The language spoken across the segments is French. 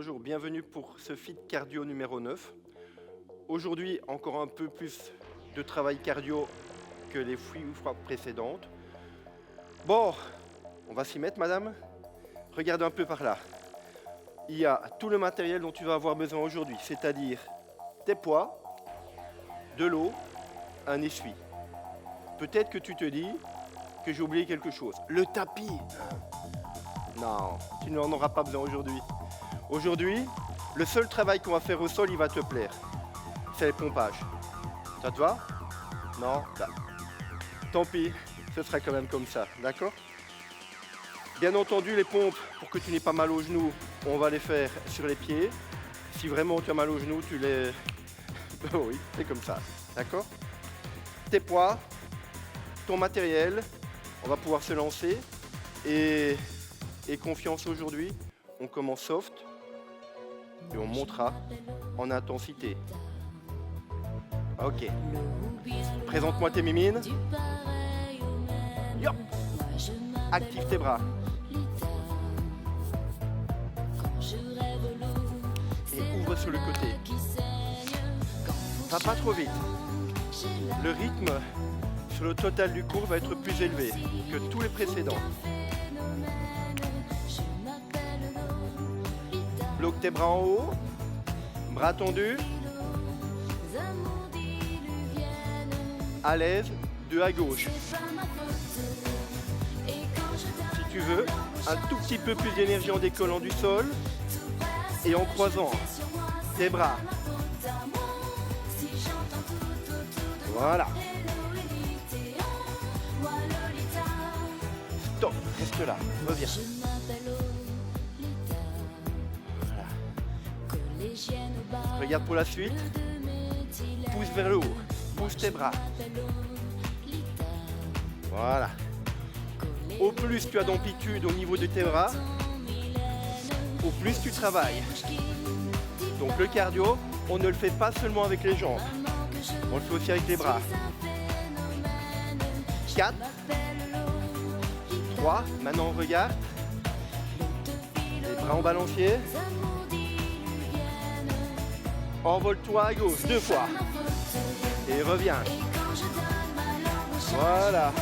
Bonjour, bienvenue pour ce Fit Cardio numéro 9. Aujourd'hui, encore un peu plus de travail cardio que les fois précédentes. Bon, on va s'y mettre, madame. Regarde un peu par là. Il y a tout le matériel dont tu vas avoir besoin aujourd'hui, c'est-à-dire tes poids, de l'eau, un essuie. Peut-être que tu te dis que j'ai oublié quelque chose. Le tapis. Non, tu n'en auras pas besoin aujourd'hui. Aujourd'hui, le seul travail qu'on va faire au sol, il va te plaire. C'est le pompage. Ça te va? Non? Bah, tant pis, ce sera quand même comme ça, d'accord? Bien entendu, les pompes, pour que tu n'aies pas mal aux genoux, on va les faire sur les pieds. Si vraiment tu as mal aux genoux, tu les... oui, c'est comme ça, d'accord? Tes poids, ton matériel, on va pouvoir se lancer. Et confiance aujourd'hui, on commence soft et on montera en intensité. Ok. Présente-moi tes mimines. Yop. Active tes bras. Et ouvre sur le côté. Va pas trop vite. Le rythme sur le total du cours va être plus élevé que tous les précédents. Bloque tes bras en haut, bras tendus, à l'aise, deux à gauche. Si tu veux, un tout petit peu plus d'énergie en décollant du sol et en croisant tes bras. Voilà. Stop, reste là, reviens. Regarde pour la suite. Pousse vers le haut. Pousse tes bras. Voilà. Au plus tu as d'amplitude au niveau de tes bras, au plus tu travailles. Donc le cardio, on ne le fait pas seulement avec les jambes. On le fait aussi avec les bras. 4. 3. Maintenant on regarde. Les bras en balancier. Envole-toi à gauche, 2 fois. Et reviens. Voilà.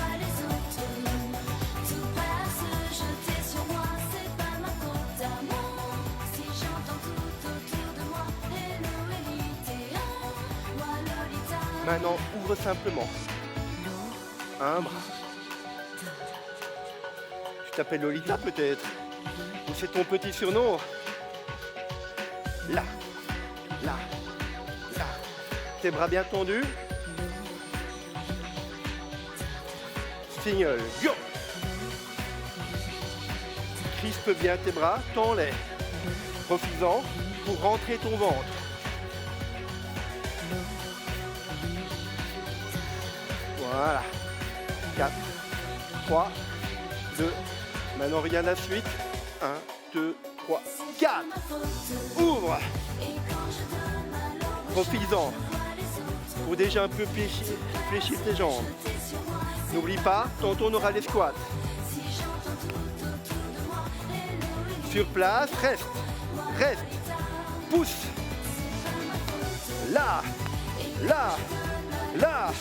Maintenant, ouvre simplement. Un bras. Tu t'appelles Lolita peut-être? Ou c'est ton petit surnom? Là. Là, là, tes bras bien tendus. Signal, go. Crispe bien tes bras, tends-les. Profites-en pour rentrer ton ventre. Voilà. 4, 3, 2. Maintenant regarde la suite. 1, 2, 3, 4. Ouvre. Profites-en pour déjà un peu fléchir tes jambes. N'oublie pas, tantôt on aura les squats. Sur place, reste, pousse. Là, là, là.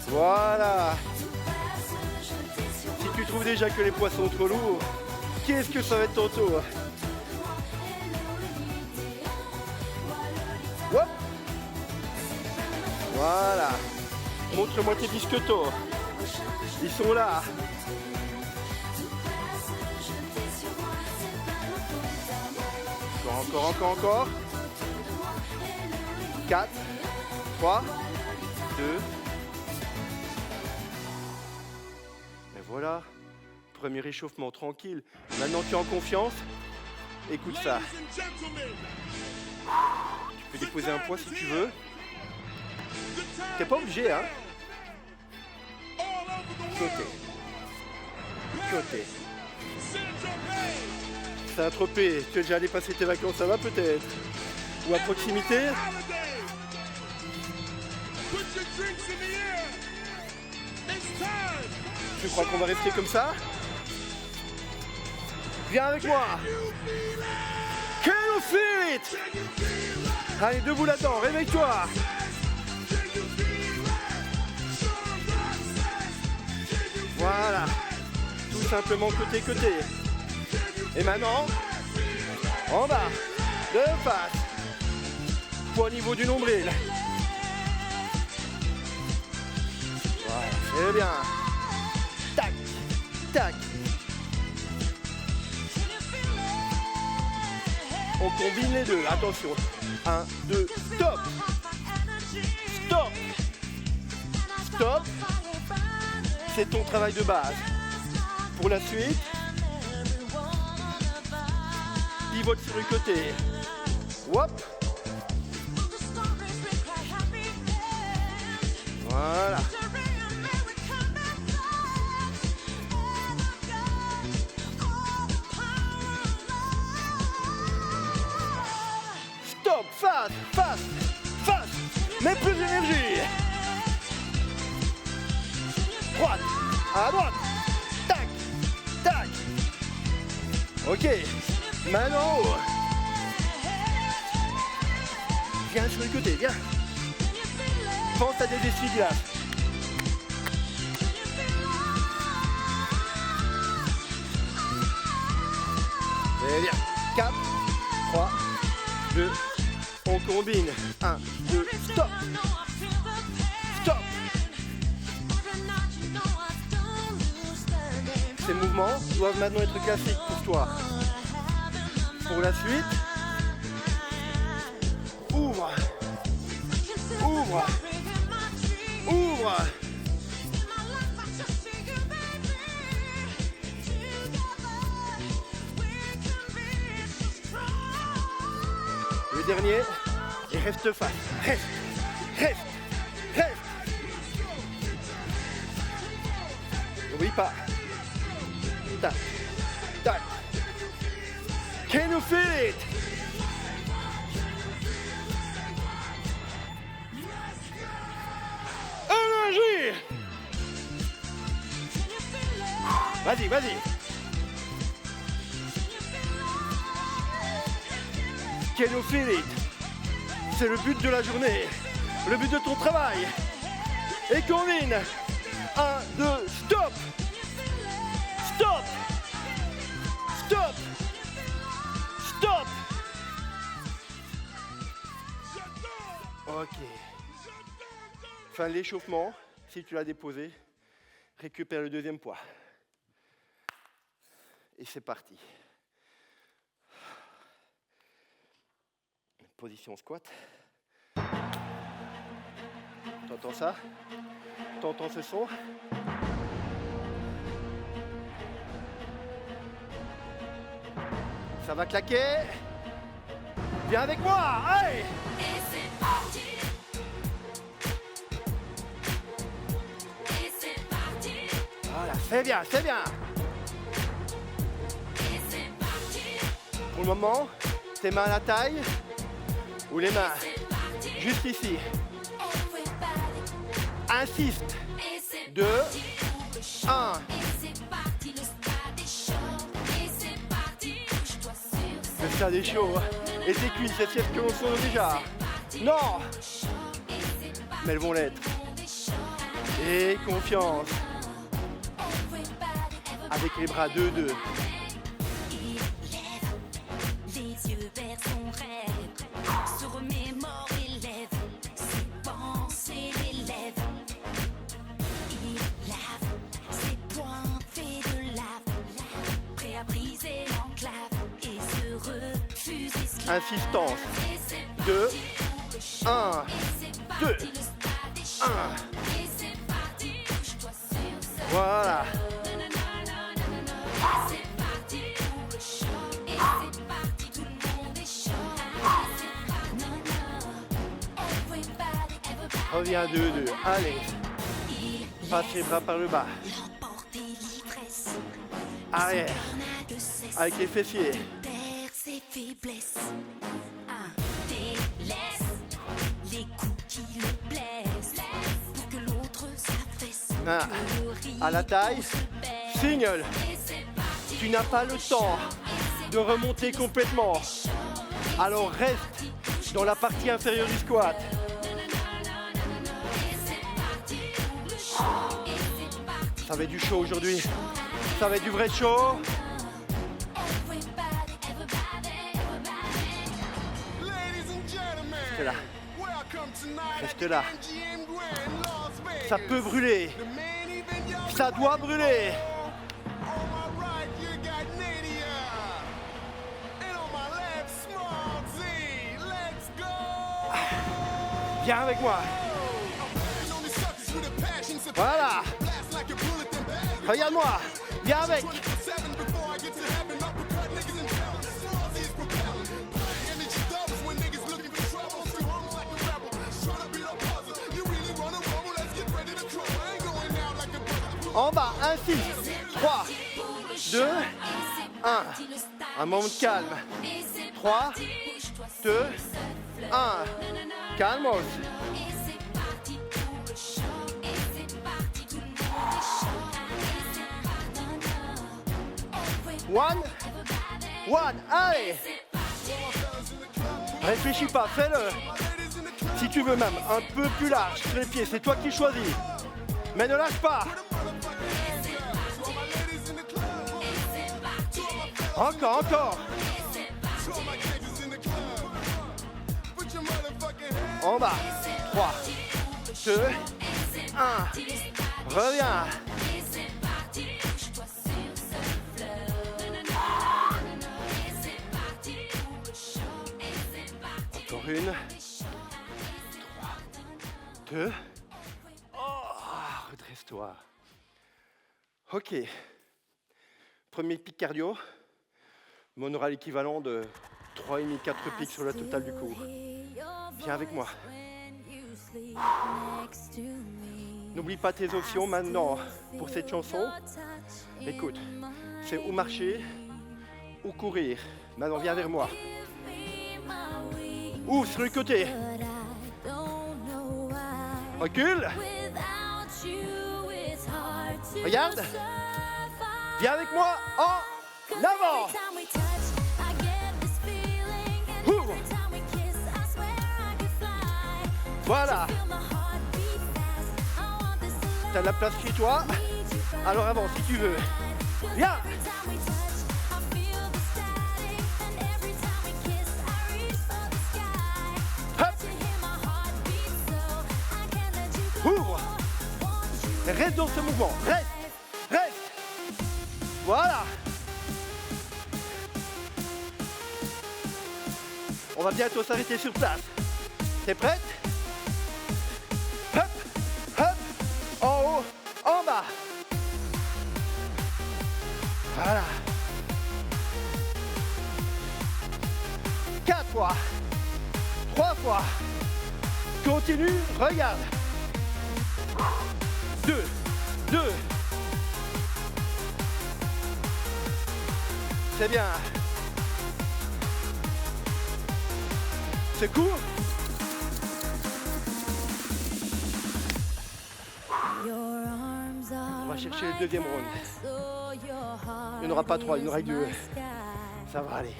Voilà. Si tu trouves déjà que les poids sont trop lourds, qu'est-ce que ça va être tantôt? Hop. Voilà. Montre-moi tes biscuitos. Ils sont là. Encore. 4, 3, 2. Et voilà. Premier réchauffement tranquille. Maintenant tu es en confiance. Écoute ça. Tu peux déposer un poids si tu veux. T'es pas obligé, hein. Côté. Saint-Tropez, tu es déjà allé passer tes vacances, ça va peut-être? Ou à proximité? Tu crois qu'on va rester comme ça? Viens avec moi. you feel it? Allez, debout là-dedans, réveille-toi. Voilà. Tout simplement côté. Et maintenant, en bas, de face. Poids au niveau du nombril. Voilà, c'est bien. Tac, tac. On combine les deux, attention. 1, 2, stop. Stop. Stop. C'est ton travail de base. Pour la suite, pivote sur le côté. Hop. Voilà. Stop, face. Mais plus d'énergie. Droite, à droite. Tac, tac. Ok. Maintenant, viens sur le côté, viens. Pense à des essuie-glaces. Et bien. 4, 3, 2, on combine. 1, 2, stop. Stop. Ces mouvements doivent maintenant être classiques pour toi. Pour la suite, ouvre. Le dernier, et reste face. Reste. N'oublie pas. Tac, tac. Can you feel it? Énergie! Vas-y. Can you feel it? C'est le but de la journée, le but de ton travail. Et combine. 1, 2, stop! Stop! Stop! Stop! Ok. Fin de l'échauffement. Si tu l'as déposé, récupère le deuxième poids. Et c'est parti. Position squat. T'entends ça? T'entends ce son? Ça va claquer. Viens avec moi, allez! Et c'est parti. Voilà, c'est bien. Et c'est parti. Pour le moment, tes mains à la taille ou les mains juste ici. Insiste. 2, 1. Le stade est chaud. Et tes cuisses, c'est ce que l'on sent déjà. Non. Mais elles vont l'être. Et confiance. Avec les bras 2-2. Insistance. 2, 1, 2, 1. Voilà. Reviens 2-2. Allez. Passe les bras par le bas. Arrière. Avec les fessiers. Ah, à la taille, single. Tu n'as pas le temps de remonter complètement. Alors reste dans la partie inférieure du squat. Ça va être du chaud aujourd'hui. Ça va être du vrai chaud. Reste là. Reste là. Ça peut brûler. Ça doit brûler. Viens avec moi. Voilà. Regarde-moi. Viens avec. En bas, 1, 6, 3, 2, 1. Un moment de calme. 3, 2, 1. Calmos. 1, allez. Réfléchis pas, fais-le. Si tu veux même un peu plus large sur les pieds, c'est toi qui choisis. Mais ne lâche pas. Encore. En bas. 3, 2, 1. Reviens. Encore une. 3, 2. Redresse-toi. Ok. Premier pic cardio. Mais on aura l'équivalent de 3,5-4 pics sur la totale du cours. Viens avec moi. N'oublie pas tes options maintenant pour cette chanson. Écoute, c'est ou marcher ou courir. Maintenant, viens vers moi. Ou sur le côté. Recule. Regarde. Viens avec moi en avant. Voilà. T'as de la place chez toi. Alors avance si tu veux. Viens. Hop. Ouvre. Reste dans ce mouvement. Reste. Voilà. On va bientôt s'arrêter sur place. T'es prête? Hop. En haut, en bas. Voilà. 4 fois. 3 fois. Continue, regarde. 2. C'est bien. C'est court. On va chercher le deuxième round. Il n'y en aura pas 3, il y en aura que 2. Ça va aller.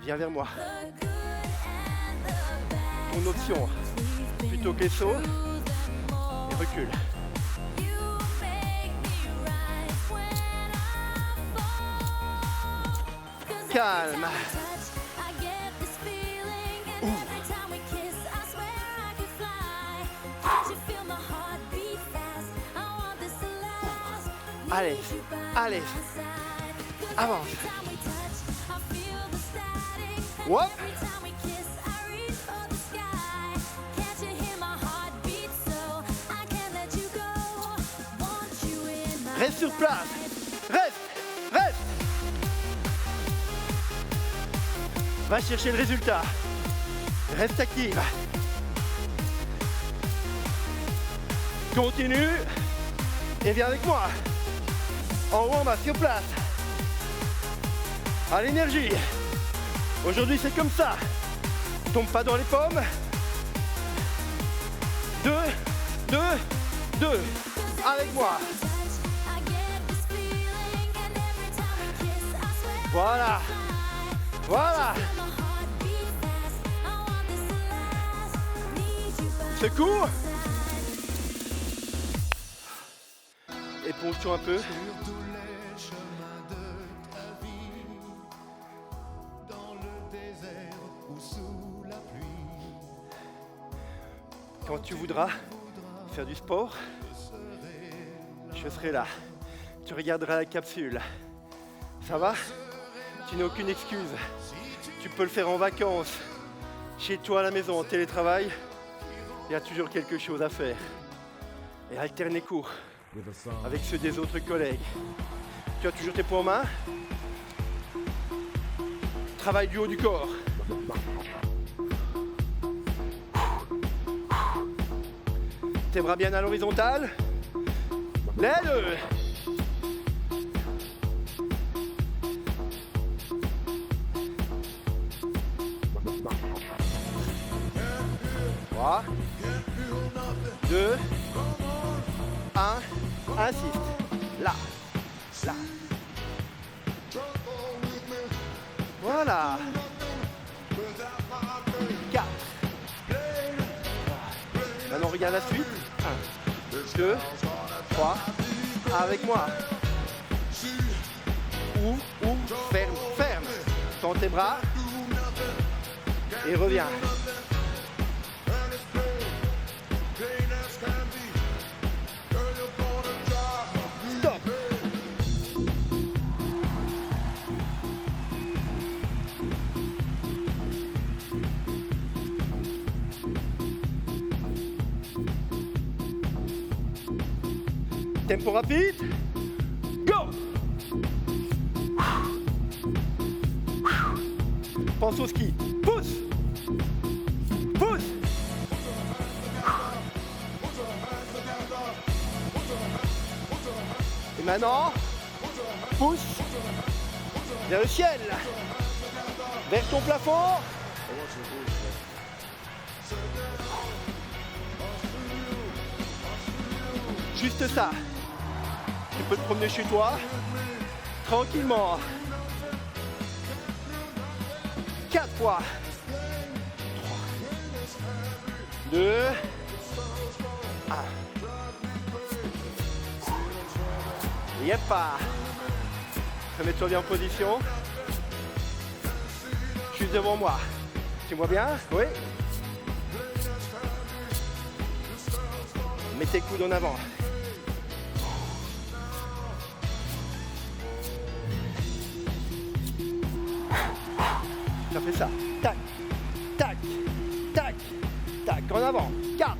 Viens vers moi. Ton option, plutôt que les sauts, et recule. Calme. Ouvre. Allez. Avance. Hop. Reste sur place. Reste. Va chercher le résultat. Reste active. Continue. Et viens avec moi. En haut, en bas, sur place. À l'énergie. Aujourd'hui, c'est comme ça. Tombe pas dans les pommes. 2. Avec moi. Voilà. Voilà. Secours. Éponge-toi un peu. Quand tu voudras faire du sport, je serai là. Tu regarderas la capsule. Ça va? Tu n'as aucune excuse. Tu peux le faire en vacances, chez toi à la maison, en télétravail. Il y a toujours quelque chose à faire. Et alterner cours avec ceux des autres collègues. Tu as toujours tes poings en main. Travail du haut du corps. Tes bras bien à l'horizontale. Les deux. Trois, 2, 1, insiste. Là, là. Voilà. 4. Maintenant, regarde la suite. 1, 2, 3. Avec moi. Ouvre, ferme, ferme. Tends tes bras. Et reviens. Stop. Tempo rapide. Go. Pense au ski. Pousse. Pousse. Et maintenant, pousse vers le ciel, vers ton plafond. Juste ça. Tu peux te promener chez toi, tranquillement. 4 fois. 3, 2, 1. Yeppa. Remets-toi bien en position. Juste devant moi. Tu me vois bien? Oui. Mets tes coudes en avant. Ça fait ça. Tac, tac, tac, tac. En avant. 4,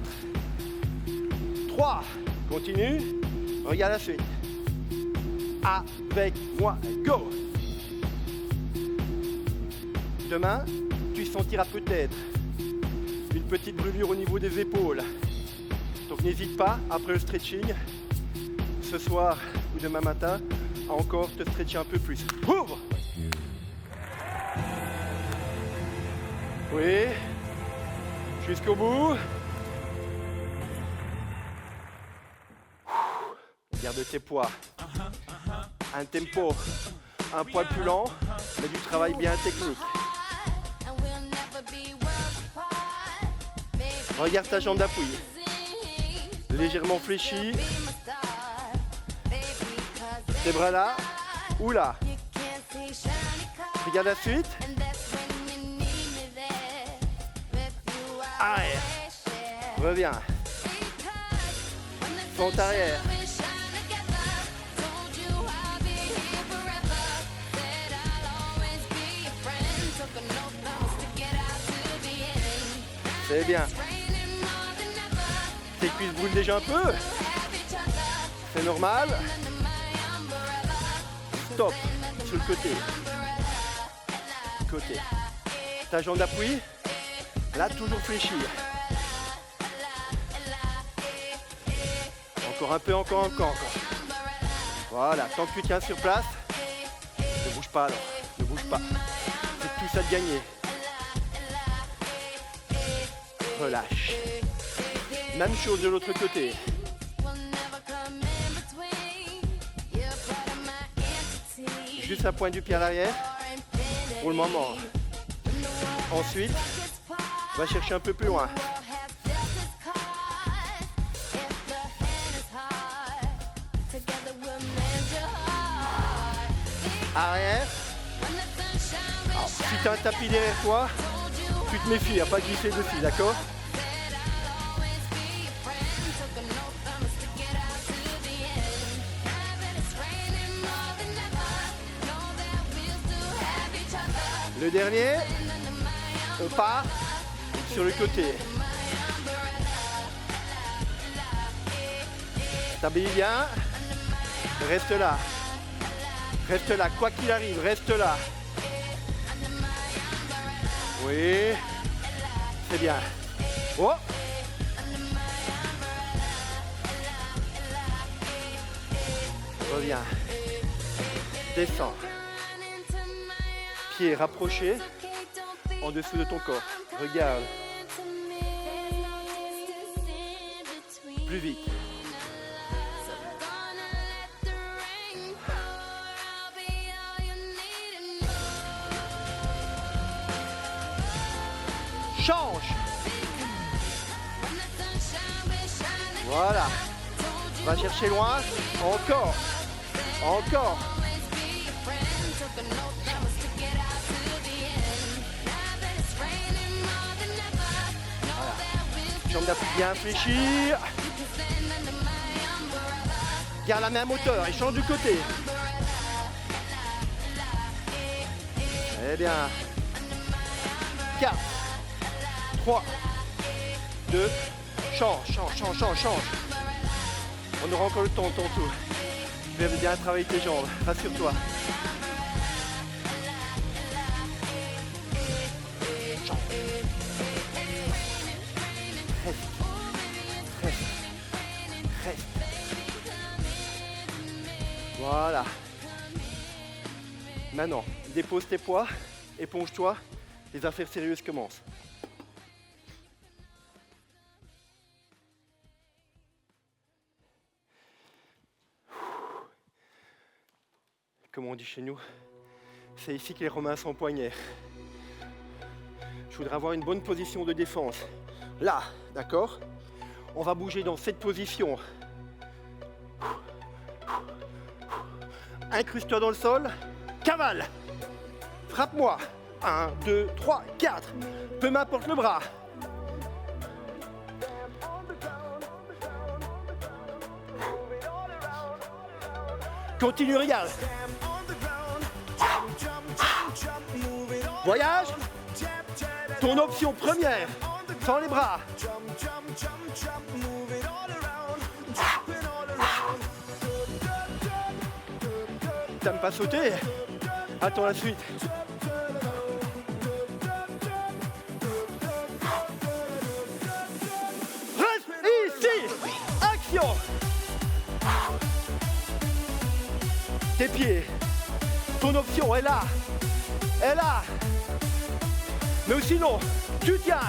3. Continue. Regarde la suite. Avec moi. Go. Demain, tu sentiras peut-être une petite brûlure au niveau des épaules. Donc n'hésite pas, après le stretching, ce soir ou demain matin, à encore te stretcher un peu plus. Ouvre. Oui. Jusqu'au bout. Garde tes poids. Un tempo un poil plus lent, mais du travail bien technique. Regarde ta jambe d'appui. Légèrement fléchie. Tes bras là ou là. Regarde la suite. Arrière. Reviens. Fente arrière. C'est bien. Tes cuisses brûlent déjà un peu. C'est normal. Stop. Sur le côté. Côté. Ta jambe d'appui. Là, toujours fléchir. Encore un peu, encore. Voilà. Tant que tu tiens sur place, ne bouge pas alors. Ne bouge pas. C'est tout ça de gagner. Relâche. Même chose de l'autre côté. Juste la pointe du pied à l'arrière. pour le moment. Ensuite, on va chercher un peu plus loin. Arrière. Alors, si tu as un tapis derrière toi, tu te méfies, à pas glisser dessus, d'accord? Le dernier, on part sur le côté. T'habilles bien, reste là. Reste là, quoi qu'il arrive, reste là. Oui, c'est bien. Oh! Reviens. Descends. Pieds rapprochés en dessous de ton corps. Regarde. Plus vite. Change. Voilà. Va chercher loin. Encore. Encore. Jambe d'appui bien fléchir. Garde la même hauteur et change du côté. Très bien. 4, 3, 2, change. On aura encore le temps tantôt. Tu vas bien travailler tes jambes, rassure-toi. Reste. Voilà. Maintenant, dépose tes poids, éponge-toi, les affaires sérieuses commencent. Comme on dit chez nous, c'est ici que les Romains s'empoignaient. Je voudrais avoir une bonne position de défense. Là, d'accord? On va bouger dans cette position. Incruste-toi dans le sol. Cavale. Frappe-moi. 1, 2, 3, 4. Peu m'importe le bras. Continue, regarde. Voyage. Ton option première. Sans les bras. T'aimes pas sauter? Attends la suite. Reste ici. Action. Tes pieds. Ton option est là. Est là. Mais sinon, tu tiens.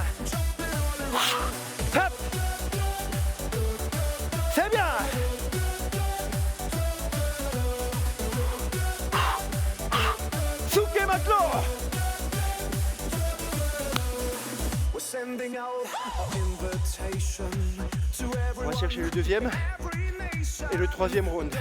Hop. C'est bien. Souquet maintenant. On va chercher le deuxième et le troisième round.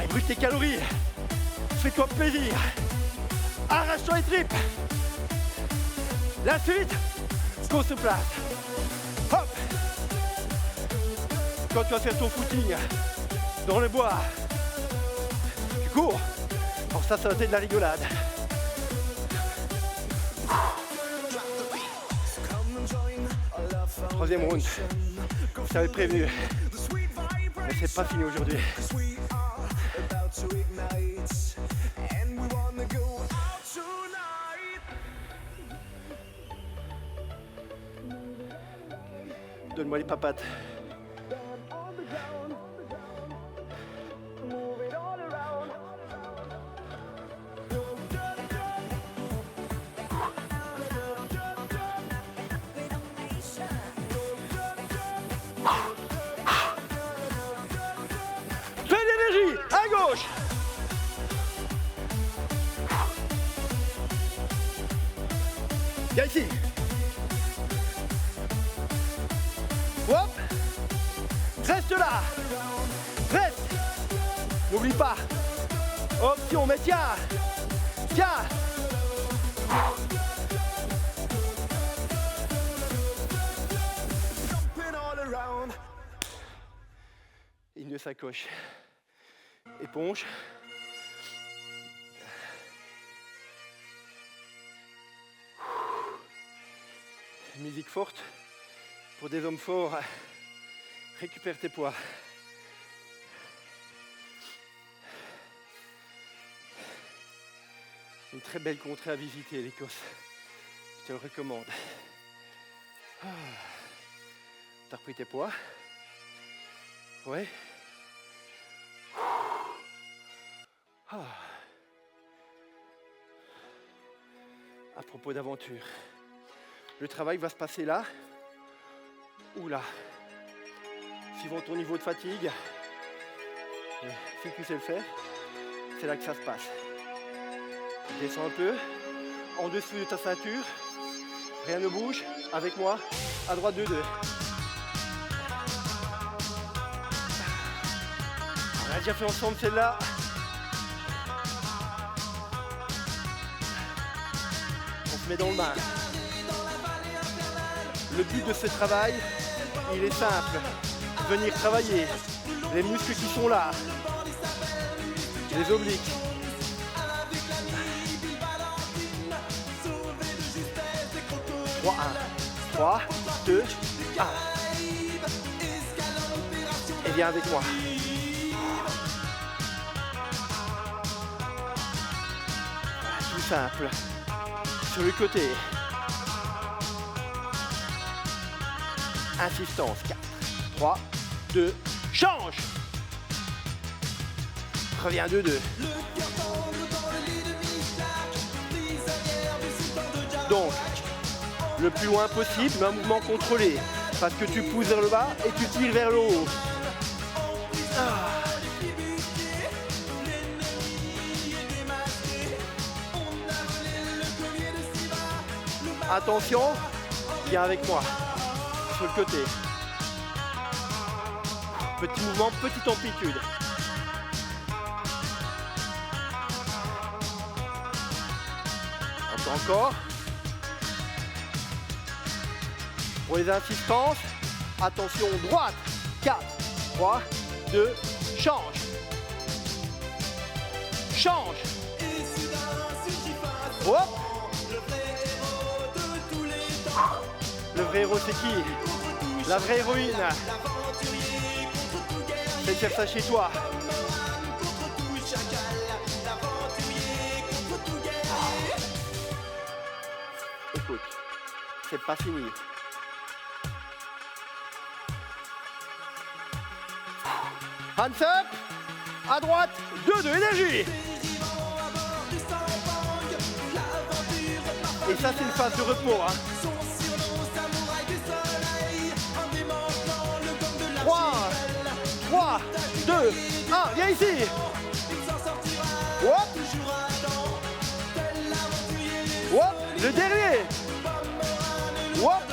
Brûle tes calories, fais-toi plaisir, arrache-toi les tripes. La suite, qu'on se place. Hop. Quand tu vas faire ton footing dans le bois, tu cours. Alors ça va être de la rigolade. Troisième round, je t'avais prévenu, mais c'est pas fini aujourd'hui. Donne-moi les papates. Plein d'énergie, à gauche. Viens ici. Hop. Reste là. Reste. N'oublie pas. Option, mais tiens. Tiens. Une sacoche. Éponge. Musique forte. Pour des hommes forts, récupère tes poids. Une très belle contrée à visiter, l'Écosse. Je te le recommande. T'as repris tes poids? Ouais. À propos d'aventure, le travail va se passer là ou là. Suivant ton niveau de fatigue, si tu sais le faire, c'est là que ça se passe. Descends un peu, en dessous de ta ceinture, rien ne bouge, avec moi, à droite de 2. On a déjà fait ensemble celle-là. On se met dans le bain. Le but de ce travail, il est simple. Venir travailler les muscles qui sont là, les obliques. 3, 1, 3, 2, 1. Et viens avec moi. Tout simple. Sur le côté. Insistance. 4, 3, 2, change. Reviens 2, 2. Donc, le plus loin possible, mais un mouvement contrôlé. Parce que tu pousses vers le bas et tu tires vers le haut. Attention, viens avec moi. Sur le côté. Petit mouvement, petite amplitude. Encore. Pour les insistances, attention, droite. 4, 3, 2, change. Change. Hop. Le vrai héros, c'est qui? La vraie héroïne. C'est faire ça chez toi. Écoute, c'est pas fini. Hands up. À droite, 2 de énergie. Et ça, c'est une phase de repos. 3, 2, 1, viens ici. Hop. Hop, le dernier. Hop.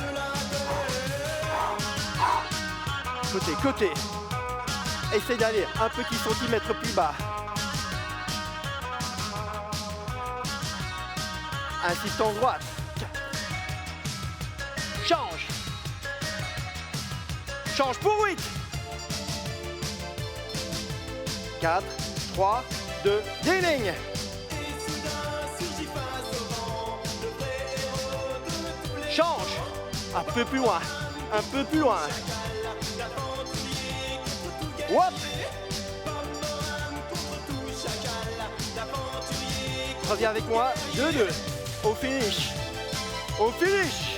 Côté, côté. Essaye d'aller un petit centimètre plus bas. Insistance droite. Change. Change pour 8. 4, 3, 2, déligne. Change. Un peu plus loin. Un peu plus loin. Hop. Reviens avec moi. 2, 2. Au finish. Au finish.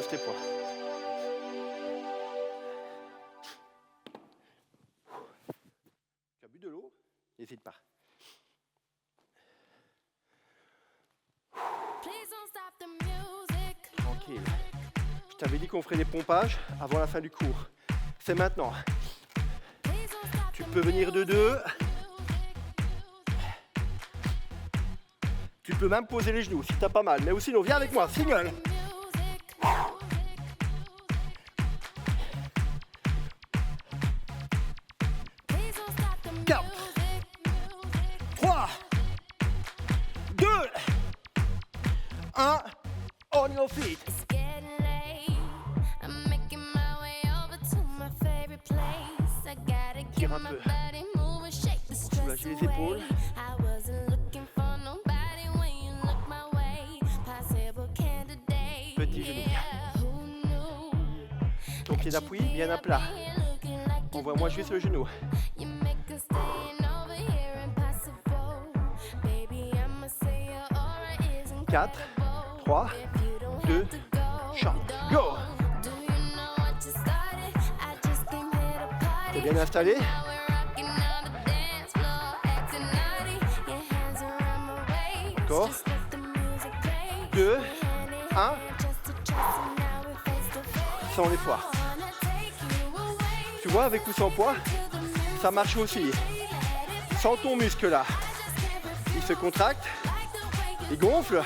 Pose tes poids. Tu as bu de l'eau? N'hésite pas. Tranquille. Je t'avais dit qu'on ferait des pompages avant la fin du cours. C'est maintenant. Tu peux venir de deux. Tu peux même poser les genoux si t'as pas mal. Mais sinon, viens avec moi, single. 4, 3, 2, 1, on your feet. Tire un peu. Soulager les épaules. Petit genou. Ton pied d'appui bien à plat. Envoie-moi juste le genou. 4, 3, 2, shot, go! T'es bien installé? Encore. 2, 1. Sans les poids. Tu vois, avec ou sans poids, ça marche aussi. Sans ton muscle là. Il se contracte, il gonfle.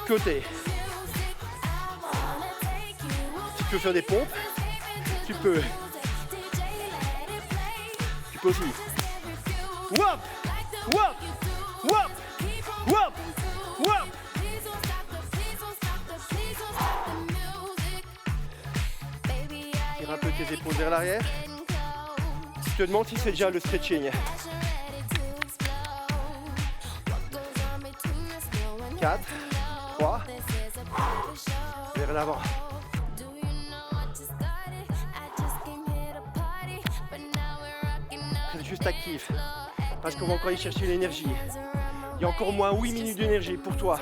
Côté. Si tu veux faire des pompes, tu peux. Tu peux aussi. Wop! Wop! Wop! Wop! Wop! Tire un peu tes épaules vers l'arrière. Je te demande si c'est déjà le stretching. 4, 3, vers l'avant. Reste juste actif, parce qu'on va encore y chercher l'énergie. Il y a encore au moins 8 minutes d'énergie pour toi.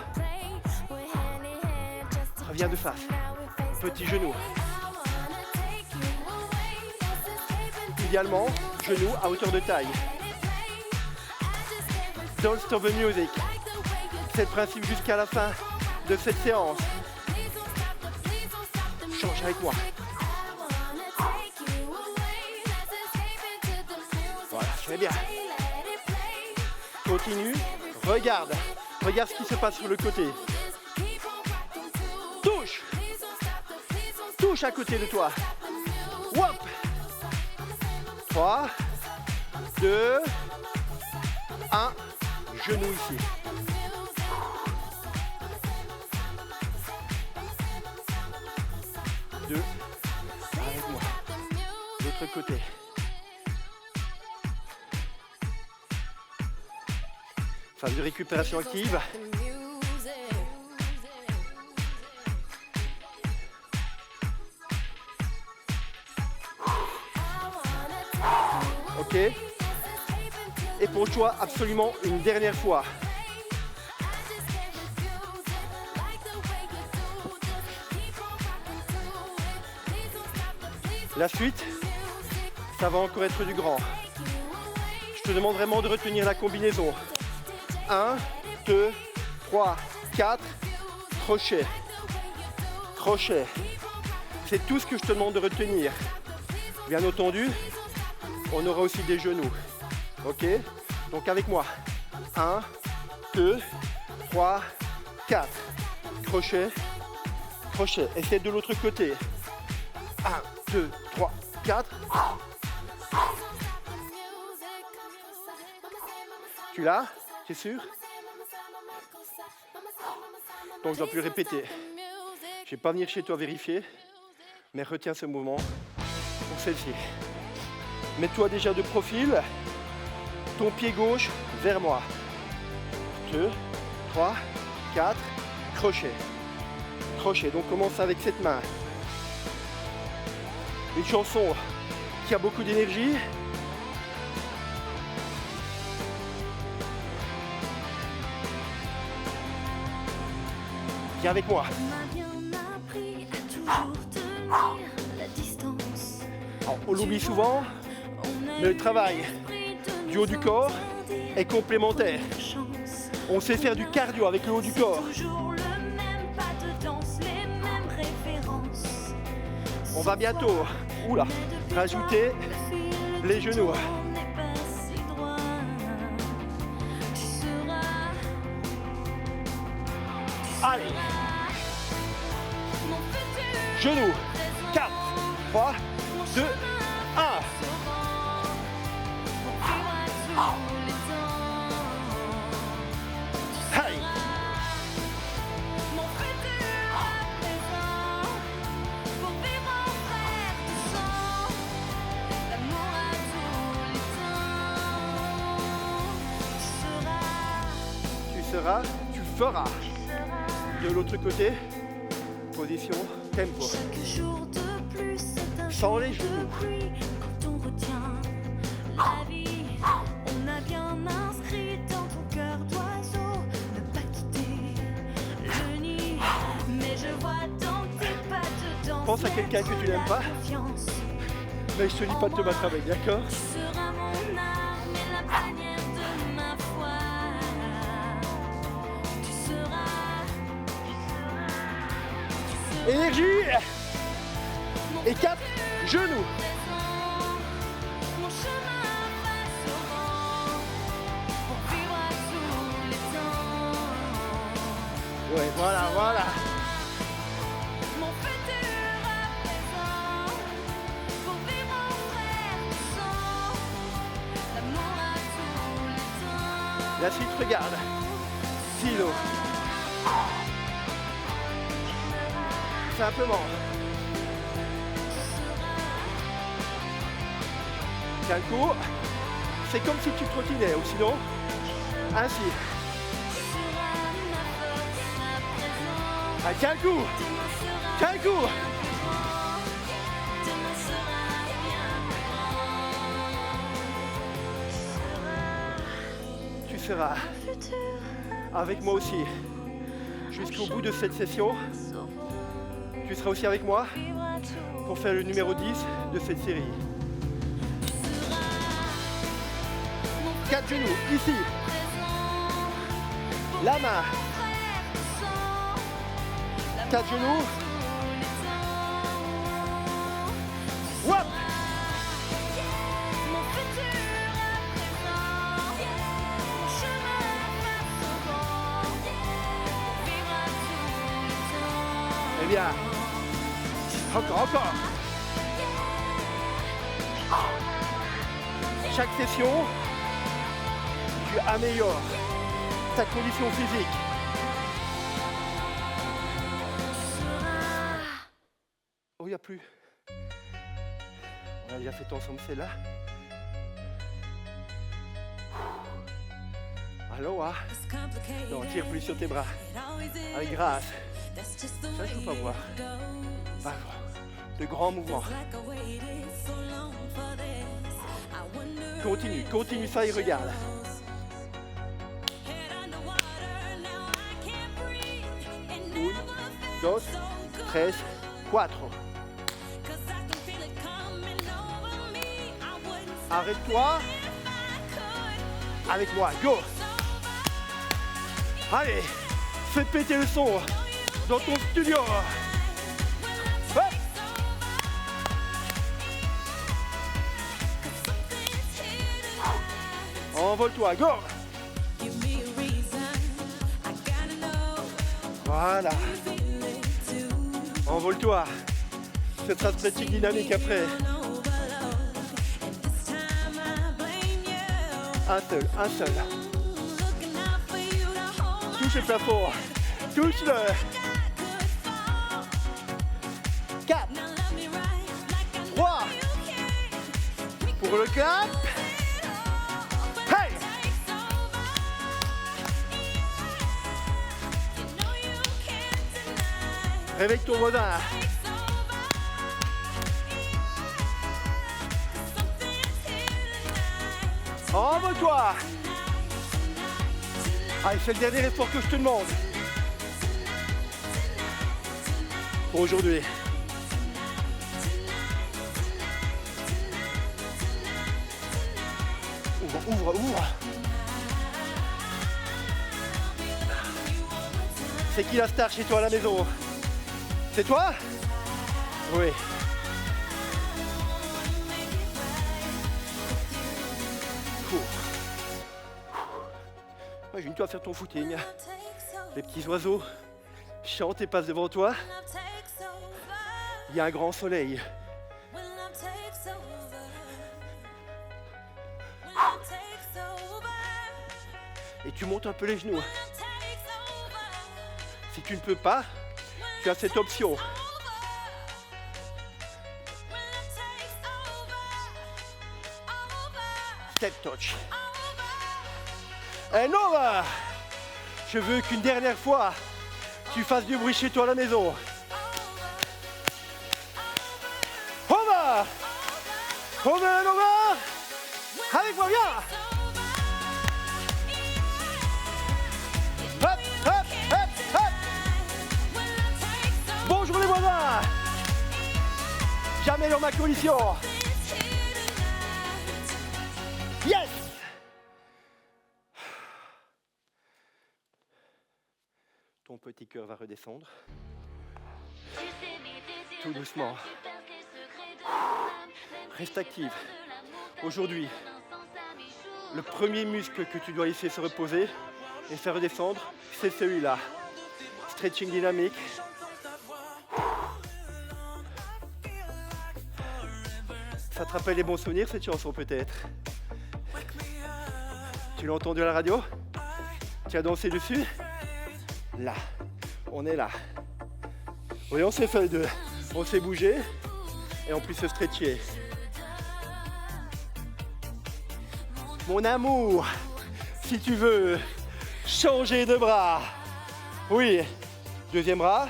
Reviens de face. Petit genou. Idéalement, genou à hauteur de taille. Don't stop the music. C'est le principe jusqu'à la fin de cette séance. Change avec moi. Voilà, c'est bien. Continue. Regarde. Regarde ce qui se passe sur le côté. Touche. Touche à côté de toi. Wop. 3, 2, 1. Genou ici. Avec moi. L'autre côté. Phase de récupération active. Ok. Et pour toi, absolument une dernière fois. La suite, ça va encore être du grand. Je te demande vraiment de retenir la combinaison. 1, 2, 3, 4, crochet. Crochet. C'est tout ce que je te demande de retenir. Bien entendu, on aura aussi des genoux. Ok? Donc avec moi. 1, 2, 3, 4. Crochet. Crochet. Essaie de l'autre côté. 1, 2, 3, 4. Tu l'as? Tu es sûr? Donc je dois plus répéter. Je ne vais pas venir chez toi vérifier, mais retiens ce mouvement pour celle-ci. Mets-toi déjà de profil, ton pied gauche vers moi. 2, 3, 4, crochet. Crochet, donc commence avec cette main. Une chanson qui a beaucoup d'énergie. Viens avec moi. On m'a bien appris à toujours tenir la distance. Alors, on l'oublie souvent, mais le travail du haut du corps est complémentaire. On sait faire du cardio avec le haut du corps. Toujours le même pas de danse, les mêmes références. On va bientôt, oula, rajouter les genoux. On n'est pas si droit. Tu seras Allez, mon futur. genoux. 4, 3, 2, 1. Hey. Tu seras, tu feras. De l'autre côté, position, tempo. Chaque jour de plus, c'est un Sans jour les de genoux. pluie. Quand on retient la vie, on a bien inscrit dans ton cœur d'oiseau ne pas quitter le nid. Mais je vois dans tes pas de danse. Pense à quelqu'un que tu n'aimes pas. Confiance. Mais je te dis pas de te battre avec, d'accord? Tu seras mon arme et la bannière de ma foi. Tu seras. Énergie. Et 4, genoux. Mon chemin face au vent pour vivre à tous les temps. Ouais, voilà, voilà. Mon futur à présent pour vivre en frère de sang. L'amour à tous les temps. La suite, regarde. Stylo. Simplement. Tiens le coup. C'est comme si tu trottinais, ou sinon, ainsi. Tu seras ma force à présent. Ah, tiens le coup. Demain sera Tiens le coup. bien plus grand. Demain sera bien plus grand. Tu seras Futur avec moi aussi. Jusqu'au bout de cette session, sauvant. tu seras aussi avec moi Vivre à tous pour faire le numéro 10 de cette série. 4 genoux, ici. La main. 4 genoux. Wop. Mon futur à présent, mon chemin face au vent, vivre à tous les temps. Eh bien, encore. Chaque session, tu améliores ta condition physique. Oh, il n'y a plus. On a déjà fait ensemble celle-là. Aloha. Non, tire plus sur tes bras. Avec grâce. Ça, je ne peux pas voir. Bah, de grands mouvements. Continue ça et regarde. 1, 2, 3, 4. Arrête-toi. Avec moi, go. Allez, fais péter le son dans ton studio. Hop. Envole-toi, go. Voilà. Envole-toi. C'est ta pratique dynamique après. Un seul. Touche le plafond. Touche-le. 4, 3. Pour le cap. Hey! Réveille ton voisin. Envole-toi. Allez, c'est le dernier effort que je te demande. pour aujourd'hui. Ouvre. C'est qui la star chez toi à la maison? C'est toi? Oui. Imagine-toi faire ton footing. Les petits oiseaux chantent et passent devant toi. Il y a un grand soleil. Et tu montes un peu les genoux. Si tu ne peux pas, tu as cette option. Step touch. And over. Je veux qu'une dernière fois, tu fasses du bruit chez toi à la maison. Over. Over and over. Avec moi, viens. Hop, hop, hop, hop. Bonjour les voisins. J'améliore ma condition. Yes. Ton petit cœur va redescendre. Tout doucement. Reste active. Aujourd'hui, le premier muscle que tu dois laisser se reposer et faire redescendre, c'est celui-là. Stretching dynamique. Ça te rappelle les bons souvenirs, cette chanson peut-être? Tu l'as entendu à la radio? Tu as dansé dessus? Là, on est là. Oui, on s'est fait le deux. On s'est bougé et on peut se stretcher. Mon amour, si tu veux changer de bras. Oui, deuxième bras.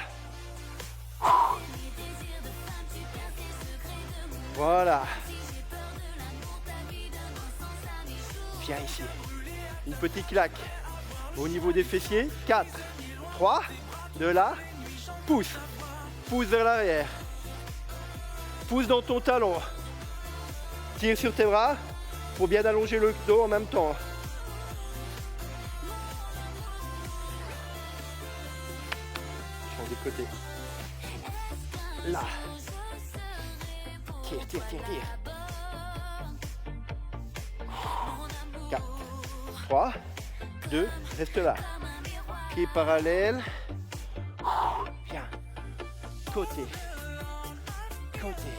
Voilà. Viens ici. Une petite claque au niveau des fessiers. 4, 3, de là. Pousse. Pousse vers l'arrière. Pousse dans ton talon. Tire sur tes bras pour bien allonger le dos en même temps. Change de côté. Là. Tire, tire, tire, tire. 4, 3, 2, reste là. Pied parallèle. Bien. Côté. Côté.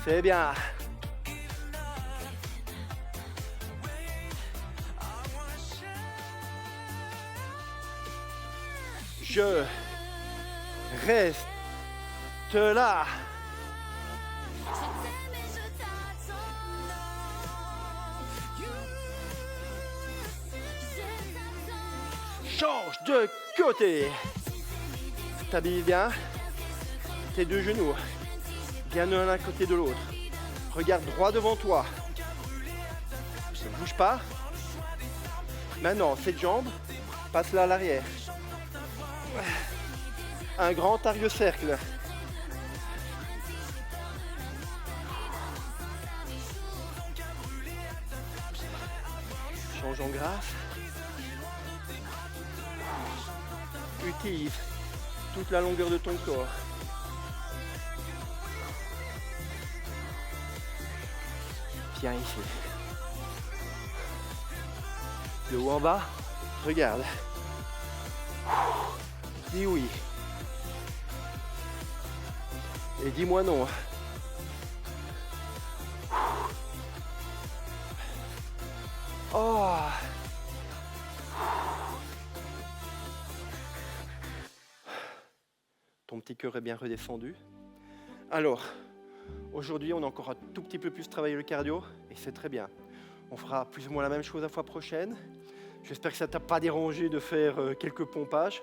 C'est bien. Je reste là. Change de côté. Stabilise bien tes deux genoux. Bien l'un à côté de l'autre. Regarde droit devant toi. Ne bouge pas. Maintenant, cette jambe, passe-la à l'arrière. Un grand arc-de-cercle. Change en grâce. Utilise toute la longueur de ton corps. Viens ici. Le haut en bas, regarde. Dis oui. Et dis-moi non. Oh. Ton petit cœur est bien redescendu. Alors, aujourd'hui, on a encore un tout petit peu plus travaillé le cardio et c'est très bien. On fera plus ou moins la même chose la fois prochaine. J'espère que ça ne t'a pas dérangé de faire quelques pompages.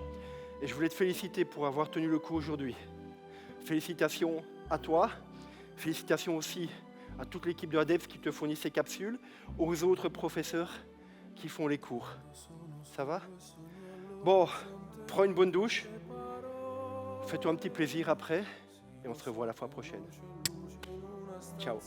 Et je voulais te féliciter pour avoir tenu le coup aujourd'hui. Félicitations à toi. Félicitations aussi à toute l'équipe de ADEPS qui te fournit ces capsules, aux autres professeurs qui font les cours. Ça va? Bon, Prends une bonne douche. Fais-toi un petit plaisir après. Et on se revoit la fois prochaine. Ciao.